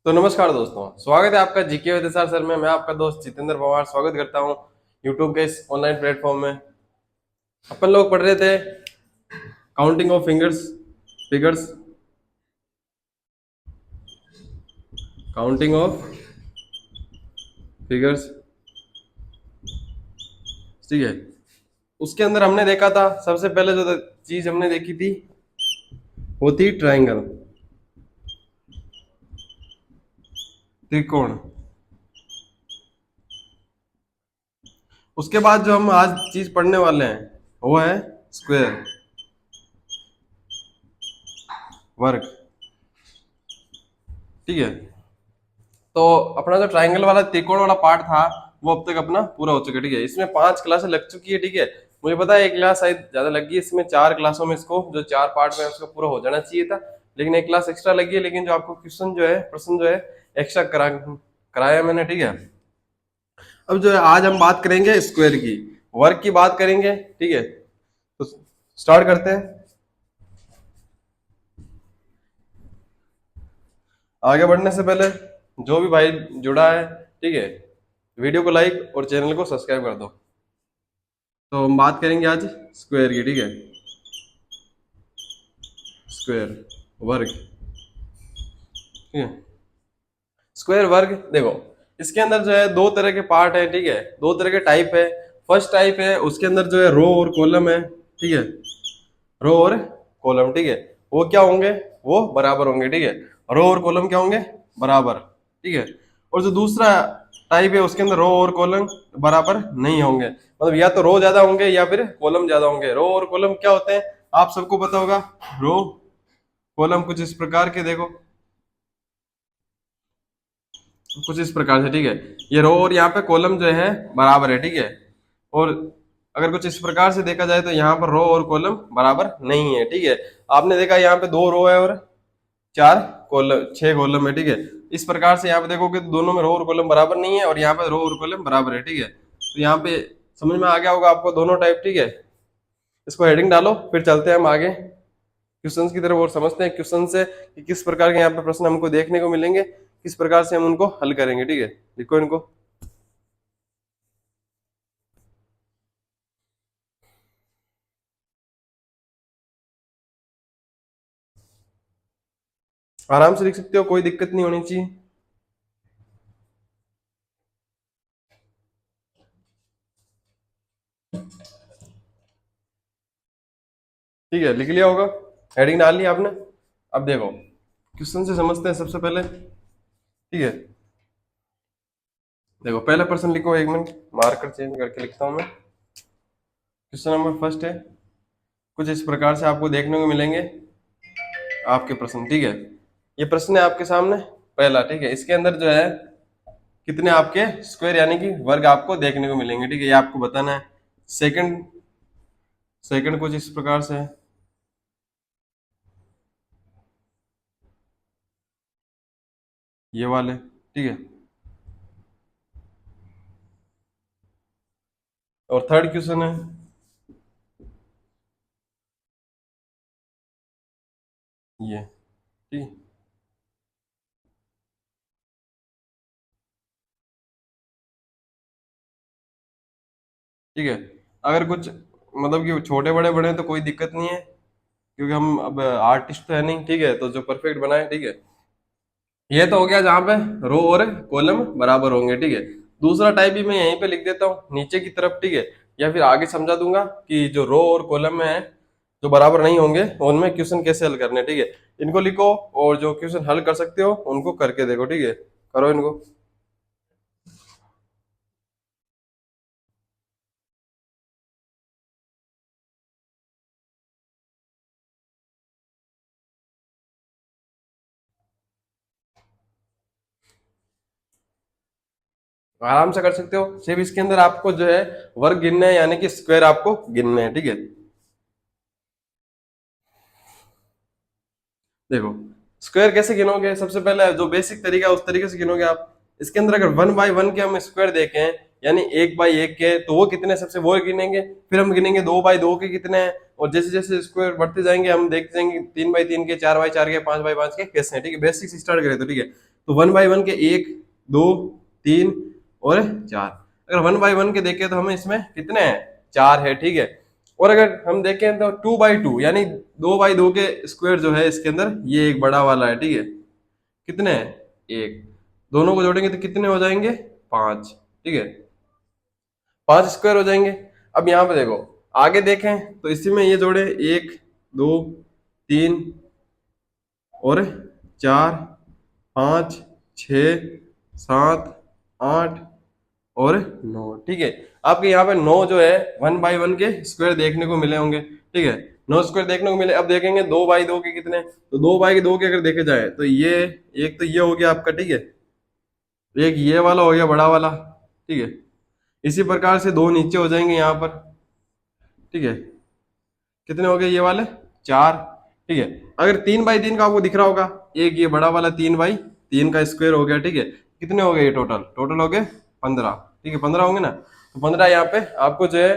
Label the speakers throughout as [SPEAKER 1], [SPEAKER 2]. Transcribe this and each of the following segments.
[SPEAKER 1] तो नमस्कार दोस्तों, स्वागत है आपका जीके विद सर सर में। मैं आपका दोस्त जितेंद्र पवार स्वागत करता हूं यूट्यूब के इस ऑनलाइन प्लेटफॉर्म में। अपन लोग पढ़ रहे थे counting of figures, counting of figures. ठीक है, उसके अंदर हमने देखा था सबसे पहले जो चीज हमने देखी थी वो थी ट्राइंगल, त्रिकोण। उसके बाद जो हम आज चीज पढ़ने वाले हैं वो है स्क्वायर, वर्ग। ठीक है, तो अपना जो ट्राइंगल वाला त्रिकोण वाला पार्ट था वो अब तक अपना पूरा हो चुका है। ठीक है, इसमें 5 क्लासें लग चुकी है। ठीक है, मुझे पता है एक क्लास शायद ज्यादा लगी है, इसमें 4 क्लासों में इसको जो 4 पार्ट में उसका पूरा हो जाना चाहिए था, लेकिन एक क्लास एक्स्ट्रा लगी है। लेकिन जो आपको क्वेश्चन जो है, प्रश्न जो है एक्स्ट्रा कराया मैंने। ठीक है, अब जो है आज हम बात करेंगे स्क्वायर की, वर्ग की बात करेंगे। ठीक है, तो स्टार्ट करते हैं। आगे बढ़ने से पहले जो भी भाई जुड़ा है, ठीक है, वीडियो को लाइक और चैनल को सब्सक्राइब कर दो। तो हम बात करेंगे आज स्क्वायर की। ठीक है, स्क्वायर, वर्ग। ठीक है, स्क्वायर वर्ग देखो, इसके अंदर जो है दो तरह के पार्ट है। ठीक है, दो तरह के टाइप है। फर्स्ट टाइप है उसके अंदर जो है रो और कॉलम है। ठीक है, रो और कॉलम। ठीक है, वो क्या होंगे, वो बराबर होंगे। ठीक है, रो और कॉलम क्या होंगे, बराबर। ठीक है, और जो दूसरा टाइप है उसके अंदर रो और कॉलम बराबर नहीं होंगे, मतलब या तो रो ज्यादा होंगे या फिर कॉलम ज्यादा होंगे। रो और कॉलम क्या होते हैं आप सबको पता होगा। रो कॉलम कुछ इस प्रकार के देखो, कुछ इस प्रकार से। ठीक है, ये रो और यहाँ पे कॉलम जो है बराबर है। ठीक है, और अगर कुछ इस प्रकार से देखा जाए तो यहाँ पर रो और कॉलम बराबर नहीं है। ठीक है, आपने देखा यहाँ पे 2 रो है और 4 कॉलम, 6 कॉलम है। ठीक है, इस प्रकार से यहाँ पे देखोगे तो दोनों में रो और कॉलम बराबर नहीं है, और यहाँ पे रो और कॉलम बराबर है। ठीक है, तो यहाँ पे समझ में आ गया होगा आपको दोनों टाइप। ठीक है, इसको हेडिंग डालो, फिर चलते हैं हम आगे क्वेश्चंस की तरफ और समझते हैं क्वेश्चन से कि किस प्रकार के यहाँ पे प्रश्न हमको देखने को मिलेंगे, किस प्रकार से हम उनको हल करेंगे। ठीक है, लिखो इनको। आराम से लिख सकते हो, कोई दिक्कत नहीं होनी चाहिए। ठीक है, लिख लिया होगा, हेडिंग डाल लिया आपने। अब देखो क्वेश्चन से समझते हैं सबसे पहले। ठीक है, देखो पहला प्रश्न लिखो, 1 मिनट मार्कर चेंज करके लिखता हूं मैं। क्वेश्चन नंबर फर्स्ट है, कुछ इस प्रकार से आपको देखने को मिलेंगे आपके प्रश्न। ठीक है, ये प्रश्न है आपके सामने पहला। ठीक है, इसके अंदर जो है कितने आपके स्क्वायर यानी कि वर्ग आपको देखने को मिलेंगे। ठीक है, ये आपको बताना है। सेकंड सेकंड कुछ इस प्रकार से है, ये वाले। ठीक है, और थर्ड क्वेश्चन है ये। ठीक, ठीक है, अगर कुछ मतलब कि छोटे बड़े बने तो कोई दिक्कत नहीं है, क्योंकि हम अब आर्टिस्ट तो है नहीं। ठीक है, तो जो परफेक्ट बनाए। ठीक है, ये तो हो गया जहाँ पे रो और कॉलम बराबर होंगे। ठीक है, दूसरा टाइप भी मैं यहीं पे लिख देता हूँ नीचे की तरफ। ठीक है, या फिर आगे समझा दूंगा कि जो रो और कॉलम में है जो बराबर नहीं होंगे उनमें क्वेश्चन कैसे हल करने। ठीक है, इनको लिखो और जो क्वेश्चन हल कर सकते हो उनको करके देखो। ठीक है, करो इनको। आराम से कर सकते हो, सिर्फ इसके अंदर आपको जो है वर्ग गिनने हैं, यानी कि स्क्वायर आपको गिनने हैं। ठीक है, देखो स्क्वायर कैसे गिनोगे, सबसे पहले जो बेसिक तरीका है उस तरीके से गिनोगे आप। इसके अंदर अगर 1 बाई 1 के हम स्क्वायर देखें, यानी 1 बाई 1 के, तो वो कितने सबसे वो गिनेंगे। फिर हम गिनेंगे 2 बाई 2 के कितने हैं, और जैसे जैसे स्क्वायर बढ़ते जाएंगे हम देखते जाएंगे 3 बाई 3 के, 4 बाई 4 के, 5 बाई 5 के कैसे हैं। ठीक है, बेसिक से स्टार्ट करें तो। ठीक है, तो 1/1 के 1, 2, 3 और 4। अगर 1/1 के देखें तो हमें इसमें कितने हैं, 4 है, ठीक है। और अगर हम देखें तो 2/2 यानी 2/2 के स्क्वायर जो है इसके अंदर, ये एक बड़ा वाला है, ठीक है। कितने हैं, एक। दोनों को जोड़ेंगे तो कितने हो जाएंगे, 5, ठीक है। 5 स्क्वायर हो जाएंगे। अब यहाँ पे देखो, आगे देखें तो इसी में ये जोड़े 1, 2, 3 और 4, 5, 6, 7, 8 और 9, ठीक है। आपके यहाँ पे 9 जो है 1/1 के स्क्वायर देखने को मिले होंगे, ठीक है। 9 स्क्वायर देखने को मिले। अब देखेंगे 2/2 के कितने, तो 2/2 के अगर देखे जाए तो ये एक, तो ये हो गया आपका, ठीक है। एक ये वाला हो गया बड़ा वाला, ठीक है। इसी प्रकार से दो नीचे हो जाएंगे यहाँ पर, ठीक है। कितने हो गए ये वाले, 4, ठीक है। अगर 3/3 का आपको दिख रहा होगा, एक ये बड़ा वाला 3/3 का स्क्वायर हो गया, ठीक है। कितने हो गए ये टोटल, टोटल हो गए 15, ठीक है। 15 होंगे ना, तो 15 यहाँ पे आपको जो है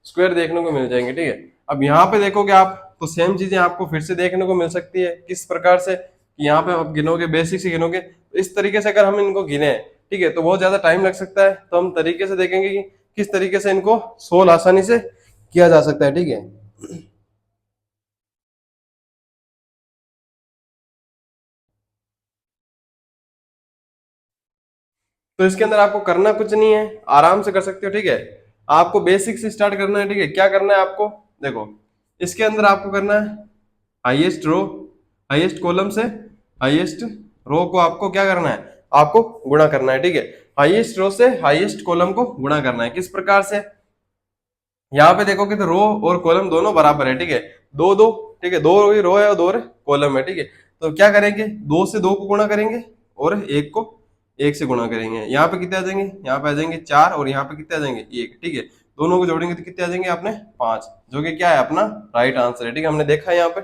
[SPEAKER 1] स्क्वायर देखने को मिल जाएंगे, ठीक है। अब यहाँ पे देखोगे आप तो सेम चीजें आपको फिर से देखने को मिल सकती है। किस प्रकार से, कि यहाँ पे आप गिनोगे, बेसिक से गिनोगे, तो इस तरीके से अगर हम इनको गिने, ठीक है, तो बहुत ज्यादा टाइम लग सकता है। तो हम तरीके से देखेंगे कि किस तरीके से इनको सोल्व आसानी से किया जा सकता है, ठीक है। तो इसके अंदर आपको करना कुछ नहीं है, आराम से कर सकते हो, ठीक है। आपको बेसिक से स्टार्ट करना है, ठीक है। क्या करना है आपको, देखो, इसके अंदर आपको करना है हाईएस्ट रो, हाईएस्ट कॉलम से हाईएस्ट रो को आपको क्या करना है, आपको गुणा करना है, ठीक है। हाईएस्ट रो से हाईएस्ट कॉलम को गुणा करना है। किस प्रकार से, यहाँ पे देखोगे तो रो और कॉलम दोनों बराबर है, ठीक है। दो दो, ठीक है, दो रो है और दो कॉलम है, ठीक है। तो क्या करेंगे, 2 से 2 को गुणा करेंगे और 1 को 1 से गुणा करेंगे। यहाँ पे कितने आ जाएंगे, यहाँ पे आ जाएंगे 4 और यहाँ पे कितने आ जाएंगे 1, ठीक है। दोनों को जोड़ेंगे तो कितने आ जाएंगे अपने 5, जो कि क्या है अपना राइट आंसर है, ठीक है। हमने देखा है यहाँ पे।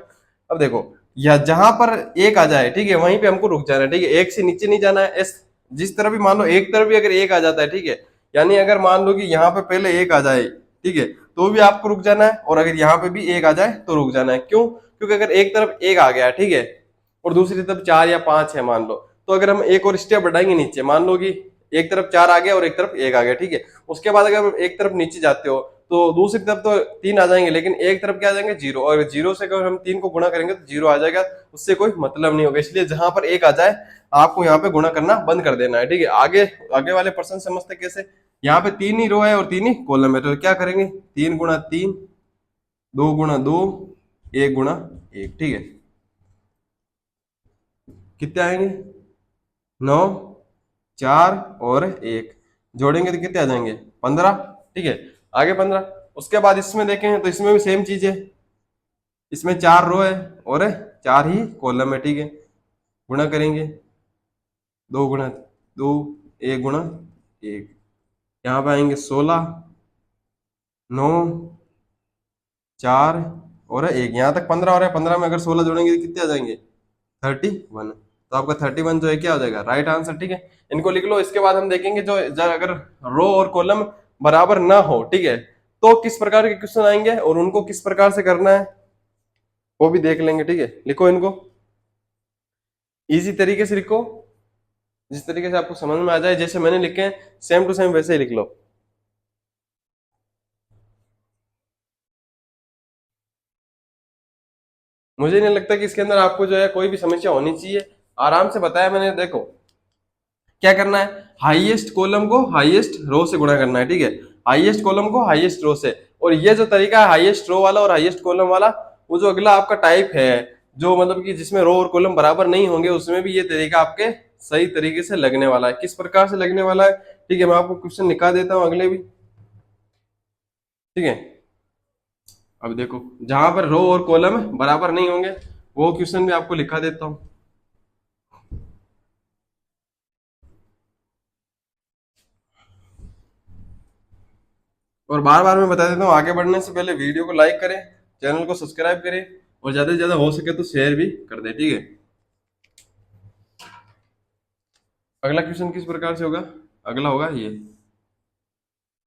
[SPEAKER 1] अब देखो, या जहां पर 1 आ जाए, ठीक है, वहीं पे हमको रुक जाना है, ठीक है। 1 से नीचे नहीं जाना है। जिस तरह भी मान लो एक तरफ भी अगर 1 आ जाता है, ठीक है, यानी अगर मान लो कि यहाँ पे पहले 1 आ जाए, ठीक है, तो भी आपको रुक जाना है। और अगर यहाँ पे भी 1 आ जाए तो रुक जाना है। क्यों, क्योंकि अगर एक तरफ 1 आ गया, ठीक है, और दूसरी तरफ 4 या 5 है मान लो, तो अगर हम एक और स्टेप बढ़ाएंगे नीचे, मान लो कि एक तरफ 4 आ गया और एक तरफ 1 आ गया, ठीक है। उसके बाद अगर एक तरफ नीचे जाते हो तो दूसरी तरफ तो 3 आ जाएंगे, लेकिन एक तरफ क्या आ जाएंगे 0, और 0 से अगर हम 3 को गुणा करेंगे तो 0 आ जाएगा। उससे कोई मतलब नहीं होगा। इसलिए जहां पर 1 आ जाए आपको यहाँ पे गुणा करना बंद कर देना है, ठीक है। आगे आगे वाले पर्सन समझते कैसे, यहाँ पे 3 ही रो है और 3 ही कॉलम है, तो क्या करेंगे, 3 × 3, 2 × 2, 1 × 1, ठीक है। कितने आएंगे, 9, 4 और 1, जोड़ेंगे तो कितने आ जाएंगे, 15, ठीक है। आगे 15। उसके बाद इसमें देखें तो इसमें भी सेम चीज है। इसमें 4 रो है और 4 ही कॉलम है, ठीक है। गुणा करेंगे, 2 × 2, 1 × 1, यहाँ पे आएंगे 16, 9, 4 और 1, यहाँ तक 15 हो रहा है। 15 में अगर 16 जोड़ेंगे तो कितने आ जाएंगे, 31। तो आपका 31 जो है क्या हो जाएगा, राइट आंसर, ठीक है। इनको लिख लो। इसके बाद हम देखेंगे जो अगर रो और कॉलम बराबर ना हो, ठीक है, तो किस प्रकार के क्वेश्चन आएंगे और उनको किस प्रकार से करना है वो भी देख लेंगे, ठीक है। लिखो इनको इजी तरीके से लिखो, जिस तरीके से आपको समझ में आ जाए। जैसे मैंने लिखे हैं सेम टू सेम वैसे ही लिख लो। मुझे नहीं लगता कि इसके अंदर आपको जो है कोई भी समस्या होनी चाहिए। आराम से बताया मैंने। देखो क्या करना है, हाईएस्ट कॉलम को हाईएस्ट रो से गुणा करना है, ठीक है। हाईएस्ट कॉलम को हाईएस्ट रो से। और ये जो तरीका है हाईएस्ट रो वाला और हाईएस्ट कॉलम वाला, वो जो अगला आपका टाइप है, जो मतलब कि जिसमें रो और कॉलम बराबर नहीं होंगे, उसमें भी ये तरीका आपके सही तरीके से लगने वाला है। किस प्रकार से लगने वाला है, ठीक है, मैं आपको क्वेश्चन निकाल देता हूँ अगले भी, ठीक है। अब देखो, जहां पर रो और कॉलम बराबर नहीं होंगे वो क्वेश्चन भी आपको लिखा देता हूँ। और बार बार मैं बता देता हूँ, आगे बढ़ने से पहले वीडियो को लाइक करें, चैनल को सब्सक्राइब करें, और ज्यादा से ज्यादा हो सके तो शेयर भी कर दे, ठीक है। अगला क्वेश्चन किस प्रकार से होगा, अगला होगा ये,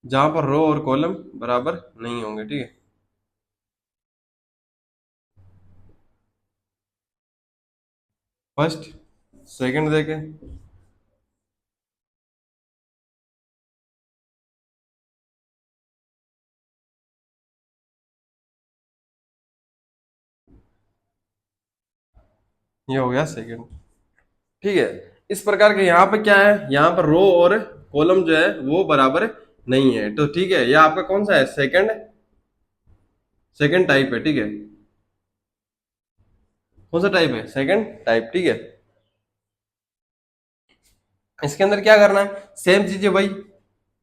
[SPEAKER 1] जहां पर रो और कॉलम बराबर नहीं होंगे, ठीक है। फर्स्ट, सेकंड देखें, ये हो गया सेकंड। ठीक है, इस प्रकार के यहाँ पे क्या है, यहाँ पर रो और कॉलम जो है वो बराबर नहीं है, तो ठीक है, यह आपका कौन सा है, सेकंड, सेकंड टाइप है। ठीक है, कौन सा टाइप है, सेकंड टाइप। ठीक है, इसके अंदर क्या करना है, सेम चीज है भाई।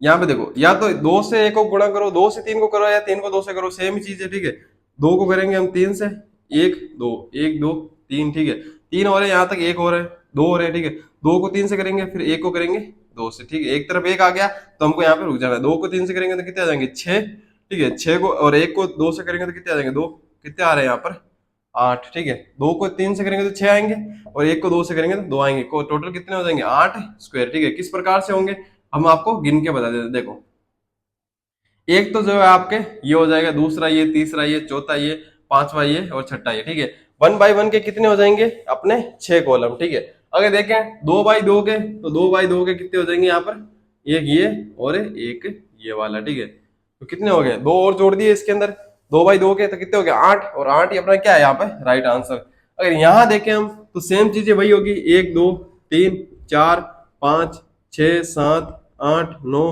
[SPEAKER 1] यहाँ पे देखो, या तो दो से एक को गुणा करो, दो से तीन को करो, या तीन को दो से करो, सेम ही चीज है। ठीक है, दो को करेंगे हम तीन से, एक दो, एक दो तीन। ठीक है, तीन और है, यहाँ तक एक और है, दो और है। ठीक है, दो को तीन से करेंगे, फिर एक को करेंगे दो से। ठीक है, एक तरफ एक आ गया तो हमको यहाँ पे रुक जाना है। दो को तीन से करेंगे तो कितने आ जाएंगे, छह। ठीक है, छह को और एक को दो से करेंगे तो कितने आ जाएंगे, दो। कितने आ रहे हैं यहाँ पर, आठ। ठीक है, दो को तीन से करेंगे तो छह आएंगे, और एक को दो से करेंगे तो दो आएंगे, को टोटल कितने हो जाएंगे, आठ स्क्वायर। ठीक है, किस प्रकार से होंगे हम आपको गिन के बता देते हैं। देखो, एक तो जो है आपके ये हो जाएगा, दूसरा ये, तीसरा ये, चौथा ये, पांचवा ये और छठा ये। ठीक है, वन बाई वन के कितने हो जाएंगे अपने, छह कॉलम। ठीक है, अगर देखें दो बाई दो के, तो दो बाई दो के कितने हो जाएंगे यहाँ पर, एक ये और एक ये वाला। ठीक है, तो कितने हो गए, दो और जोड़ दिए इसके अंदर, दो बाई दो के तो कितने हो गए, आठ, और आठ ही अपना क्या है यहाँ पे राइट आंसर। अगर यहाँ देखें हम तो सेम चीजें वही होगी, एक दो तीन चार पाँच छः सात आठ नौ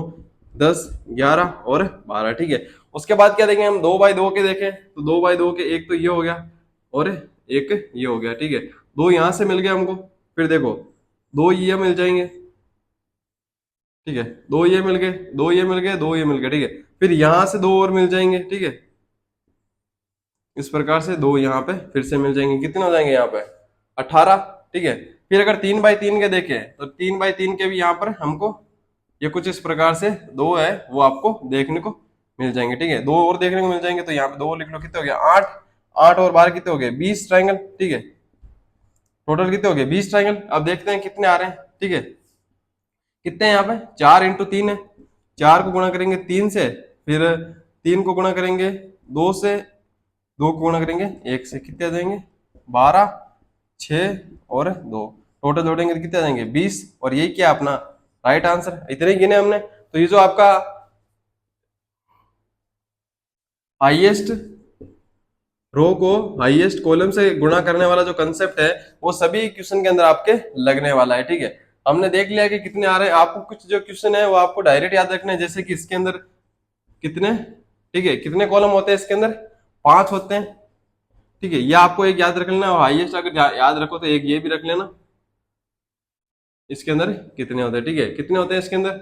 [SPEAKER 1] 10 11 और 12। ठीक है, उसके बाद क्या देखें हम, दो बाई दो के देखें तो दो बाई दो के एक तो ये हो गया और एक ये हो गया। ठीक है, दो यहां से मिल गए हमको, फिर देखो दो ये मिल जाएंगे। ठीक है, दो ये मिल गए, दो ये मिल गए, दो ये मिल गए। ठीक है, फिर यहां से दो और मिल जाएंगे। ठीक है, इस प्रकार से दो यहाँ पे फिर से मिल जाएंगे, कितने हो जाएंगे यहाँ पे, 18। ठीक है, फिर अगर तीन बाई तीन के देखें तो तीन बाई तीन के भी यहाँ पर हमको ये कुछ इस प्रकार से दो है वो आपको देखने को मिल जाएंगे। ठीक है, दो और देखने को मिल जाएंगे, तो यहाँ पे दो लिख लो, कितने हो गए, आठ। आठ और बारह कितने हो गए, 20 ट्राइंगल। ठीक है, टोटल कितने हो गए, 20 ट्राइंगल। अब देखते हैं कितने आ रहे हैं। ठीक है, कितने हैं यहाँ पे, चार इंटू तीन है, चार को गुणा करेंगे तीन से, फिर तीन को गुणा करेंगे दो से, दो को गुणा करेंगे एक से, कितने आ जाएंगे, 12, 6 और दो, टोटल जोड़ेंगे तो कितने आ जाएंगे, 20। और यही क्या अपना राइट आंसर, इतने ही गिने हमने। तो ये जो आपका हाईएस्ट रो को हाईएस्ट कॉलम से गुणा करने वाला जो कंसेप्ट है वो सभी क्वेश्चन के अंदर आपके लगने वाला है। ठीक है, हमने देख लिया कि कितने आ रहे हैं, आपको कुछ जो क्वेश्चन है वो आपको डायरेक्ट याद रखना है, जैसे कि इसके अंदर कितने, ठीक है, कितने कॉलम होते हैं इसके अंदर, पांच होते हैं। ठीक है, ये आपको एक याद रख लेना, और हाईएस्ट अगर याद रखो तो एक ये भी रख लेना, इसके अंदर कितने होते हैं। ठीक है, कितने होते हैं इसके अंदर,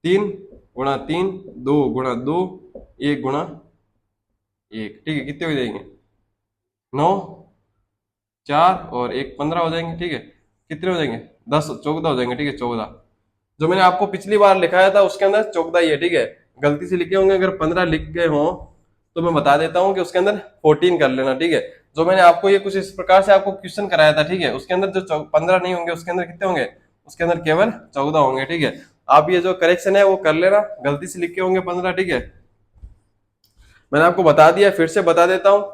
[SPEAKER 1] तीन गुणा तीन, दो गुणा दो, एक गुणा एक। ठीक है, कितने हो जाएंगे, नौ, चार और एक, 15 हो जाएंगे। ठीक है, कितने हो जाएंगे, 10, 14 हो जाएंगे। ठीक है, 14, जो मैंने आपको पिछली बार लिखाया था उसके अंदर 14 ही है। ठीक है, गलती से लिखे होंगे, अगर 15 लिख गए हो तो मैं बता देता हूँ कि उसके अंदर 14 कर लेना। ठीक है, जो मैंने आपको ये कुछ इस प्रकार से आपको क्वेश्चन कराया था, ठीक है, उसके अंदर जो 15 नहीं होंगे, उसके अंदर कितने होंगे, उसके अंदर केवल 14 होंगे। ठीक है, आप ये जो करेक्शन है वो कर लेना, गलती से लिखे होंगे 15। ठीक है, मैंने आपको बता दिया, फिर से बता देता हूँ,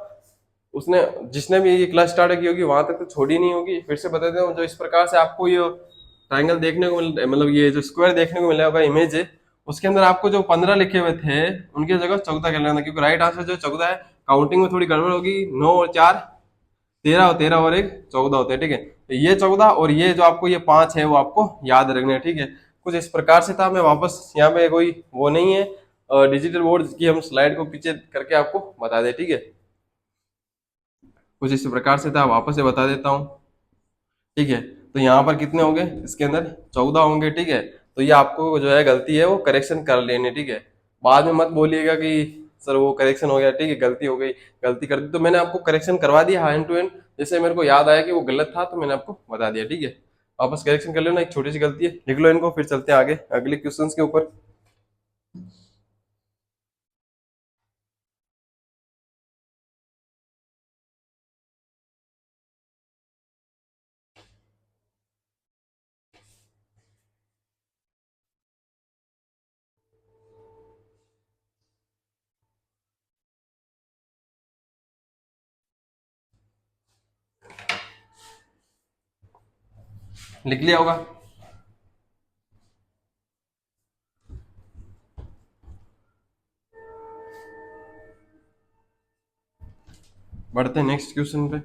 [SPEAKER 1] उसने जिसने भी ये क्लास स्टार्ट की होगी वहां तक तो छोड़ी नहीं होगी, फिर से बता देता हूँ। जो इस प्रकार से आपको ये ट्राइंगल देखने को मतलब ये जो स्क्वायर देखने को मिला होगा इमेज है, उसके अंदर आपको जो 15 लिखे हुए थे उनकी जगह 14 कर लेना, क्योंकि राइट आंसर जो 14 है, काउंटिंग में थोड़ी गड़बड़ होगी, 9 और 4 13, और 13 और एक 14 होते हैं। ठीक है, तो ये 14 और ये जो आपको ये 5 है वो आपको याद रखना है। ठीक है, कुछ इस प्रकार से था, मैं वापस यहाँ पे कोई वो नहीं है डिजिटल बोर्ड की हम स्लाइड को पीछे करके आपको बता दे। ठीक है, कुछ इस प्रकार से था, वापस से बता देता हूँ। ठीक है, तो यहाँ पर कितने होंगे, इसके अंदर 14 होंगे। ठीक है, तो ये आपको जो है गलती है वो करेक्शन कर लेनी। ठीक है, बाद में मत बोलिएगा कि सर वो करेक्शन हो गया, ठीक है, गलती हो गई, गलती कर दी, तो मैंने आपको करेक्शन करवा दिया हैंड टू हैंड, जैसे मेरे को याद आया कि वो गलत था तो मैंने आपको बता दिया। ठीक है, वापस करेक्शन कर लेना, एक छोटी सी गलती है, लिख लो इनको, फिर चलते हैं आगे अगले क्वेश्चन के ऊपर। लिख लिया होगा, बढ़ते हैं नेक्स्ट क्वेश्चन पे।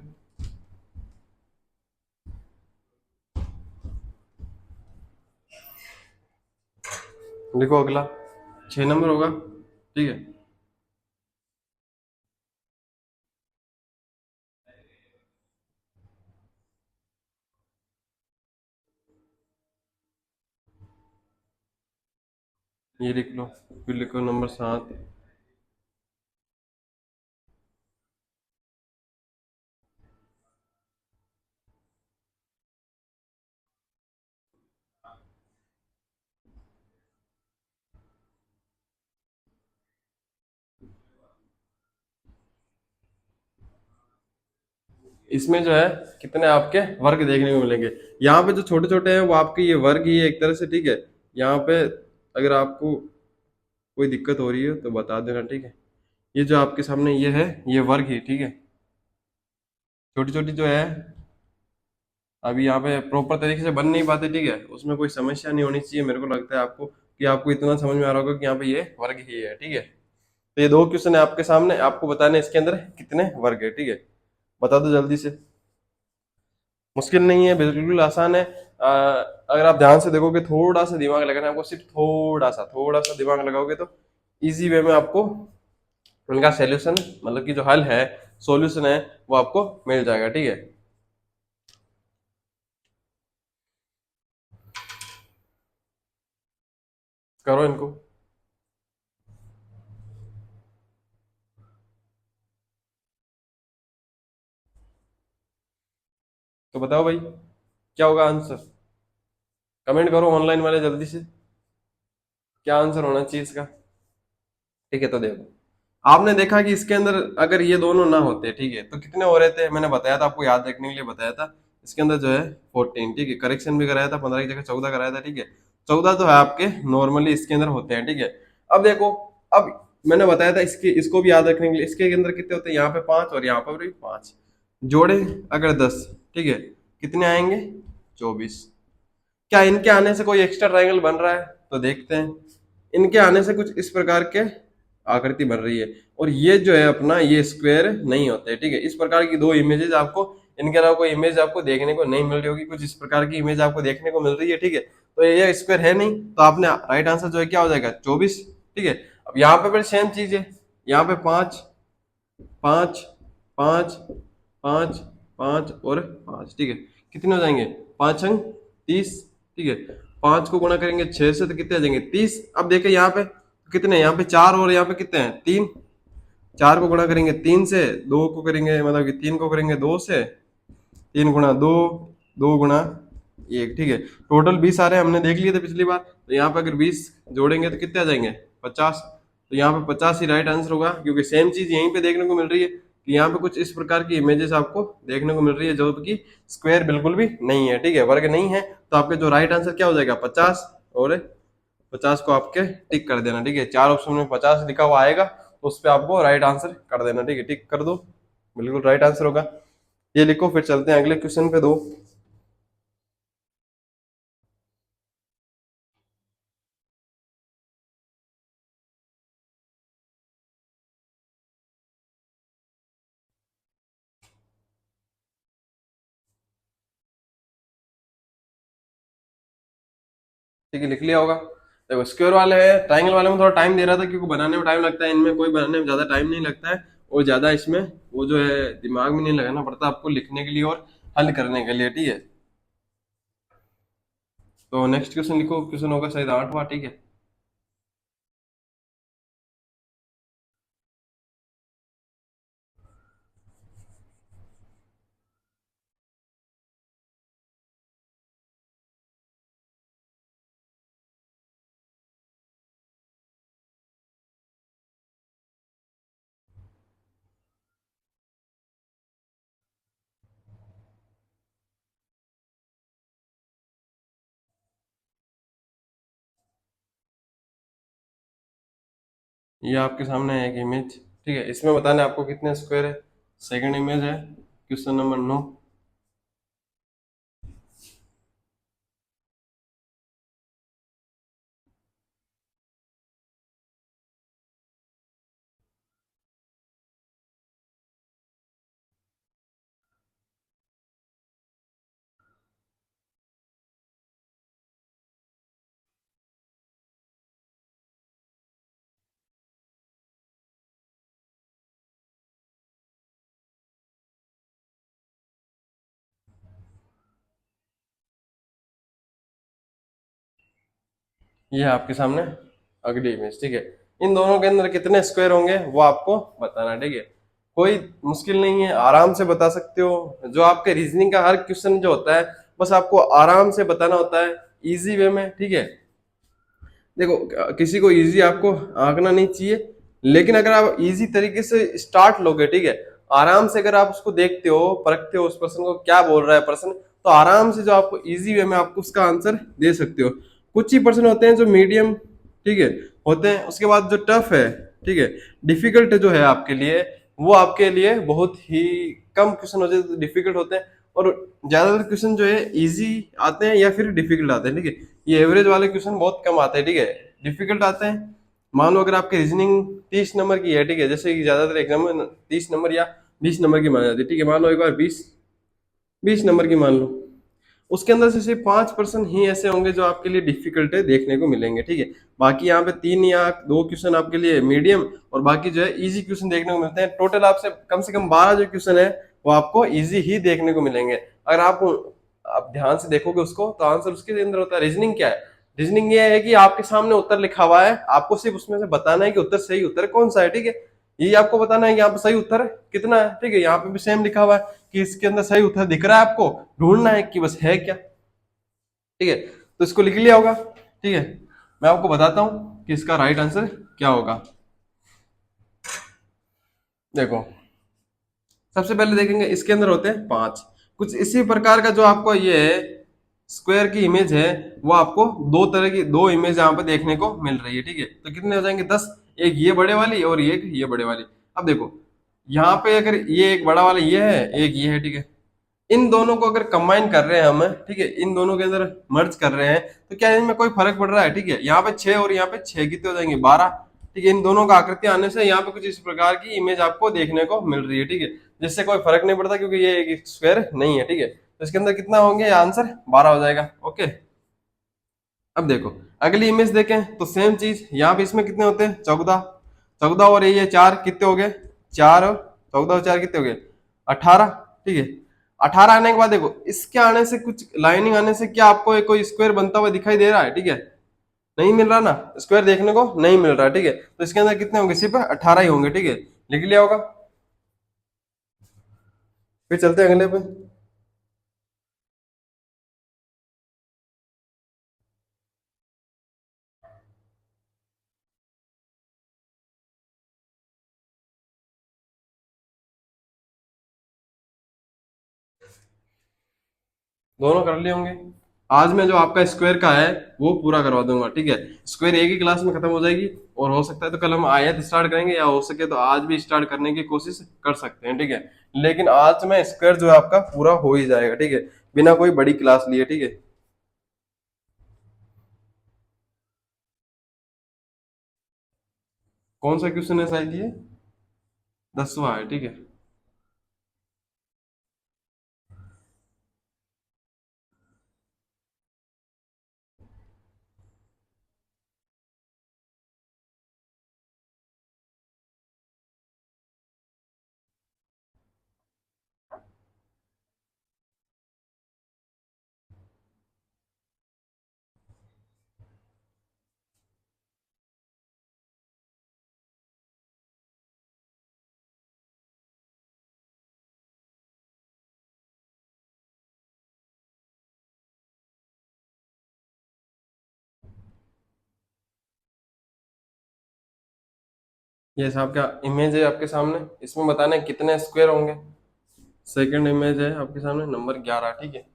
[SPEAKER 1] लिखो अगला, 6 नंबर होगा, ठीक है। ये लिख लो, फिर लिखो नंबर 7। इसमें जो है कितने आपके वर्ग देखने को मिलेंगे। यहाँ पे जो छोटे छोटे हैं वो आपके ये वर्ग ही है एक तरह से, ठीक है। यहाँ पे अगर आपको कोई दिक्कत हो रही है तो बता देना, ठीक है। ये जो आपके सामने ये है, ये वर्ग ही, ठीक है। छोटी छोटी जो है अभी यहाँ पे प्रॉपर तरीके से बन नहीं पाते, ठीक है। उसमें कोई समस्या नहीं होनी चाहिए, मेरे को लगता है आपको कि आपको इतना समझ में आ रहा होगा कि यहाँ पे ये वर्ग ही है, ठीक है। तो ये 2 क्वेश्चन है आपके सामने, आपको बताने इसके अंदर कितने वर्ग है, ठीक है। बता दो जल्दी से। मुश्किल नहीं है, बिल्कुल आसान है। अगर आप ध्यान से देखोगे, थोड़ा सा दिमाग लगाना है आपको, सिर्फ थोड़ा सा दिमाग लगाओगे तो इजी वे में आपको उनका सोल्यूशन, मतलब कि जो हल है, सॉल्यूशन है, वो आपको मिल जाएगा, ठीक है। करो इनको। तो बताओ भाई, क्या होगा आंसर? कमेंट करो ऑनलाइन वाले जल्दी से, क्या आंसर होना चाहिए इसका। ठीक है, तो देखो, आपने देखा कि इसके अंदर अगर ये दोनों ना होते, ठीक है, तो कितने हो रहे थे, मैंने बताया था आपको, याद रखने के लिए बताया था। इसके अंदर जो है 14, ठीक है, करेक्शन भी कराया था, 15 की जगह 14 कराया था, ठीक है। 14 तो है आपके नॉर्मली इसके अंदर होते हैं, ठीक है। अब देखो, अब मैंने बताया था इसके, इसको भी याद रखने के लिए, इसके अंदर कितने होते हैं, यहाँ पे 5 और यहाँ पर भी 5 जोड़े, अगर 10, ठीक है, कितने आएंगे? 24। क्या इनके आने से कोई एक्स्ट्रा ट्रायंगल बन रहा है? तो देखते हैं। इनके आने से कुछ इस प्रकार के आकृति बन रही है, और ये जो है अपना, ये स्क्वायर नहीं होते, ठीक है। इस प्रकार की दो इमेजेस आपको, इनके अलावा कोई इमेज आपको देखने को नहीं मिल रही होगी, कुछ इस प्रकार की इमेज आपको देखने को मिल रही है, ठीक है। तो ये स्क्वायर है नहीं, तो आपने राइट आंसर जो है क्या हो जाएगा? 24, ठीक है। अब यहाँ पे फिर सेम चीज है, यहाँ पे 5, 5, 5, 5, 5 और 5, ठीक है। कितने हो जाएंगे? 5 अंक 30, ठीक है। 5 को गुणा करेंगे 6 से तो कितने आ जाएंगे? 30। अब देखें यहाँ पे कितने, यहाँ पे 4 और यहाँ पे कितने हैं? 3। 4 को गुणा करेंगे 3 से, 2 को करेंगे, मतलब कि 3 को करेंगे 2 से, 3 गुणा 2, 2 गुणा 1, ठीक है। टोटल 20 आ रहे हैं, हमने देख लिए थे पिछली बार। तो यहाँ पे अगर 20 जोड़ेंगे तो कितने आ जाएंगे? 50। तो यहाँ पे 50 ही राइट आंसर होगा, क्योंकि सेम चीज यहीं पे देखने को मिल रही है कि यहाँ पे कुछ इस प्रकार की इमेजेस आपको देखने को मिल रही है, जो कि स्क्वायर बिल्कुल भी नहीं है, ठीक है, वर्ग नहीं है। तो आपके जो राइट आंसर क्या हो जाएगा? 50। और 50 को आपके टिक कर देना, ठीक है। चार ऑप्शन में 50 लिखा हुआ आएगा, तो उस पर आपको राइट आंसर कर देना, ठीक है, टिक कर दो, बिल्कुल राइट आंसर होगा। ये लिखो, फिर चलते हैं अगले क्वेश्चन पे। दो, ठीक है, लिख लिया होगा। देखो, स्क्वायर वाले है, ट्राइंगल वाले में थोड़ा टाइम दे रहा था, क्योंकि बनाने में टाइम लगता है, इनमें कोई बनाने में ज्यादा टाइम नहीं लगता है। और ज्यादा इसमें वो जो है दिमाग में नहीं लगाना पड़ता आपको लिखने के लिए और हल करने के लिए, ठीक है। तो नेक्स्ट क्वेश्चन लिखो, क्वेश्चन होगा शायद 8वां, ठीक है। ये आपके सामने है एक इमेज, ठीक है। इसमें बताना है आपको कितने स्क्वायर है। सेकंड इमेज है, क्वेश्चन नंबर 9। ये है आपके सामने अगली इमेज, ठीक है। इन दोनों के अंदर कितने स्क्वायर होंगे वो आपको बताना, ठीक है। कोई मुश्किल नहीं है, आराम से बता सकते हो। जो आपके रीजनिंग का हर क्वेश्चन जो होता है बस आपको आराम से बताना होता है, इजी वे में, ठीक है। देखो किसी को इजी आपको आंकना नहीं चाहिए, लेकिन अगर आप इजी तरीके से स्टार्ट लोगे, ठीक है, आराम से अगर आप उसको देखते हो, परखते हो उस पर्सन को क्या बोल रहा है पर्सन, तो आराम से जो आपको इजी वे में आपको उसका आंसर दे सकते हो। कुछ ही पर्सन होते हैं जो मीडियम, ठीक है, होते हैं। उसके बाद जो टफ है, ठीक है, डिफिकल्ट जो है आपके लिए, वो आपके लिए बहुत ही कम क्वेश्चन होते हैं डिफिकल्ट होते हैं, और ज्यादातर क्वेश्चन जो है इजी आते हैं या फिर डिफिकल्ट आते हैं, ठीक है। ये एवरेज वाले क्वेश्चन बहुत कम आते हैं, ठीक है, डिफिकल्ट आते हैं। मान लो अगर आपकी रीजनिंग 30 नंबर की है, ठीक है, जैसे कि ज्यादातर एग्जाम में 30 नंबर या 20 नंबर की मानी जाती है, ठीक है, मान लो एक बार 20 20 नंबर की मान लो, उसके अंदर से सिर्फ 5% ही ऐसे होंगे जो आपके लिए डिफिकल्ट है देखने को मिलेंगे, ठीक है। बाकी यहाँ पे 3 या 2 क्वेश्चन आपके लिए मीडियम, और बाकी जो है इजी क्वेश्चन देखने को मिलते हैं। टोटल आपसे कम से कम 12 जो क्वेश्चन है वो आपको इजी ही देखने को मिलेंगे। अगर आप ध्यान से देखोगे उसको, तो आंसर उसके अंदर होता है। रीजनिंग क्या है? रीजनिंग ये है कि आपके सामने उत्तर लिखा हुआ है, आपको सिर्फ उसमें से बताना है कि उत्तर सही उत्तर कौन सा है, ठीक है। ये आपको बताना है कि यहाँ पे सही उत्तर कितना है, ठीक है। यहाँ पे भी सेम लिखा हुआ है कि इसके अंदर सही उत्तर दिख रहा है, आपको ढूंढना है कि बस है क्या, ठीक है। तो इसको लिख लिया होगा, ठीक है। मैं आपको बताता हूं कि इसका राइट आंसर क्या होगा। देखो सबसे पहले देखेंगे इसके अंदर होते हैं 5। कुछ इसी प्रकार का जो आपको ये स्क्वायर की इमेज है, वो आपको दो तरह की दो इमेज यहाँ पे देखने को मिल रही है, ठीक है। तो कितने हो जाएंगे? 10। एक ये बड़े वाली और एक ये बड़े वाली। अब देखो यहाँ पे अगर ये एक बड़ा वाला ये है, एक ये है, ठीक है। इन दोनों को अगर कंबाइन कर रहे हैं हम, ठीक है, इन दोनों के अंदर मर्ज कर रहे हैं, तो क्या इनमें कोई फर्क पड़ रहा है? ठीक है, यहाँ पे 6 और यहाँ पे 6 कितने हो जाएंगे? 12। ठीक है, इन दोनों का आकृति आने से यहाँ पे कुछ इस प्रकार की इमेज आपको देखने को मिल रही है, ठीक है, जिससे कोई फर्क नहीं पड़ता क्योंकि ये एक स्क्वायर नहीं है, ठीक है। तो इसके अंदर कितना होंगे? आंसर 12 हो जाएगा। ओके, अब देखो अगली इमेज देखें तो सेम चीज, यहाँ पे इसमें कितने होते हैं? 14। 14 और ये 4 कितने हो गए? 4। 14 और 4 कितने हो गए? 18, ठीक है। 18 आने के बाद देखो इसके आने से, कुछ लाइनिंग आने से क्या आपको एक कोई स्क्वायर बनता हुआ दिखाई दे रहा है? ठीक है, नहीं मिल रहा ना, स्क्वायर देखने को नहीं मिल रहा, ठीक है। तो इसके अंदर कितने होंगे? सिर्फ 18 ही होंगे, ठीक है, लिख लिया होगा। फिर चलते हैं अगले पे। दोनों कर लिए होंगे। आज मैं जो आपका स्क्वायर का है वो पूरा करवा दूंगा, ठीक है। स्क्वायर एक ही क्लास में खत्म हो जाएगी, और हो सकता है तो कल हम आयत स्टार्ट करेंगे, या हो सके तो आज भी स्टार्ट करने की कोशिश कर सकते हैं, ठीक है। लेकिन आज में स्क्वायर जो है आपका पूरा हो ही जाएगा, ठीक है, बिना कोई बड़ी क्लास लिए, ठीक है। कौन सा क्वेश्चन है शायद ये? 10वां है, ठीक है। ये साहब क्या इमेज है आपके सामने, इसमें बताना है कितने स्क्वायर होंगे। सेकंड इमेज है आपके सामने, नंबर 11, ठीक है।